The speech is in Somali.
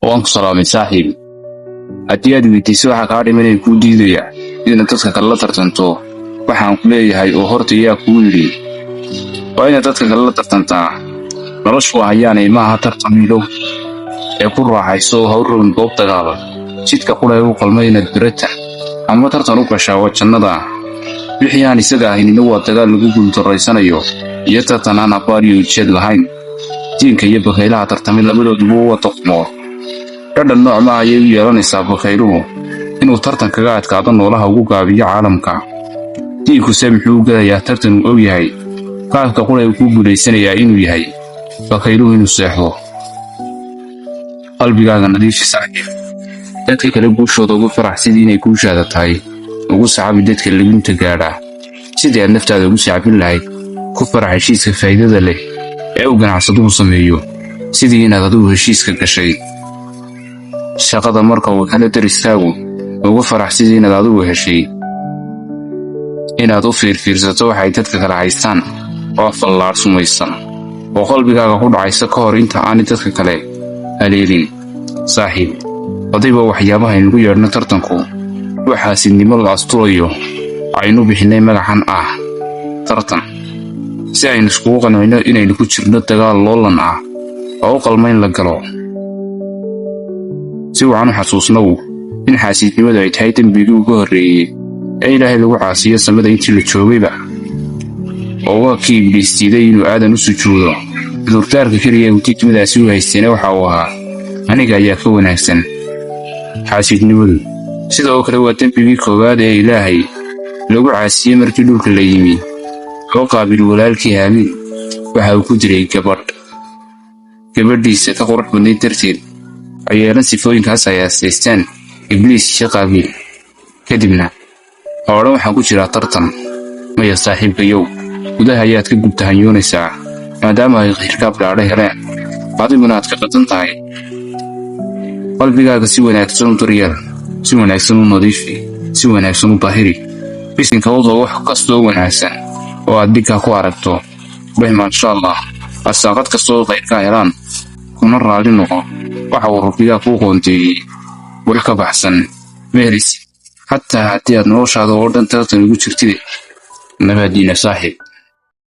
وأنك صلامي صاحب أتياد ويتسوح كاري من الكودي ذي إذا تسكك الله ترتنتو وحن كلي هاي أهرت يا كولي وإن تسكك الله ترتنتا نرشوا عياني ما هترتميلو يقول راح يسوه هور من بوب تغابا شيتك قولا يوقع المين الدرتا أما ترتنوك شاوات شندا بحياني سقاهين نوى تغال لقوقل تريسانيو يتتنانا باريو تشيد لهين جينك يبخيلها ترتمي لبلو دبوة تقمور كذا النوع ما يرانيسا بخيروه إنه ترتن كقاعد كعضن ولاها وقوقع بيا عالمك جينكو سامحو قايا ترتن أو يهي قاعد كقولا يوقوقو ليسان يا إنو يهي بخيروه إنو سيحوه قلبي قاعد نضيف ساعي dadka kale bulshooda ugu faraxsidii inay ku shaadatahay ugu sacabi dadka lagu tagaara sidii aad naftaada ugu saabin lahayd ku farax heshiiska faa'iidada leh ee uu ganacsaduhu sameeyo sidii inaad adigu heshiiska gashay shaqada marka uu kala daristaagu ugu farax sidii inaad adigu heshay inaad u fiirsato waxay dadka kala haystaan oo fallaar sumaysan oo qalbigaaga ku dhacaysa ka hor inta aan dadka kale haleelin saaxiib adiba waxyaabaha inuu yeerno tartanku waxa sidnimo la asturayo aynu bixinay magacan tartan si aynu isku qanayno inaynu ku jirno dagaal loolan oo qalmayn la galo si waanu xasuusno in xaasidnimadu ay tahay dambigii ugu horeeyay ee Ilaahay lagu caasiyo samada intii la joogayba oo waa kii Ibliisiiday inuu aadan u sujuudo durtaarka kaliya uu tidmadaasi u haystay waxa uu ahaa aniga ayaa ka wanaagsan xaasidnimadu sidoo kale waa dambigii koowaad ee Ilaahay lagu caasiyay markii dhulka la yimi oo qaabil walaalkii Haabil waxa uu ku diray gabadhiisa ka qurux badnayd darteed ayaan sifooyinkaas ay asteestaan Ibliis shaqaabil kadibna hore waxaan ku jiraa tartan maya saaxiibkayow gudaha ayaad ka gubtahanyoonaysaa maadaama ay qirkaab dhaadhay heleen adiguna aad ka qatan tahay qalbigaaga si wanaagsan u daryeel si wanaagsan u nadiifi si wanaagsan u baahiri bisinka wada wax kastoo wanaagsan oo aad dhigka ku aragto insha Allah asaaqad kastoo qaybka helaan kuna raali noqo waxa uu rabbiga ku qoonteeyay wax ka baxsan meeris hatta haddii aad noloshaada oo dhan tartan ugu jirtid nabadiina saaxiib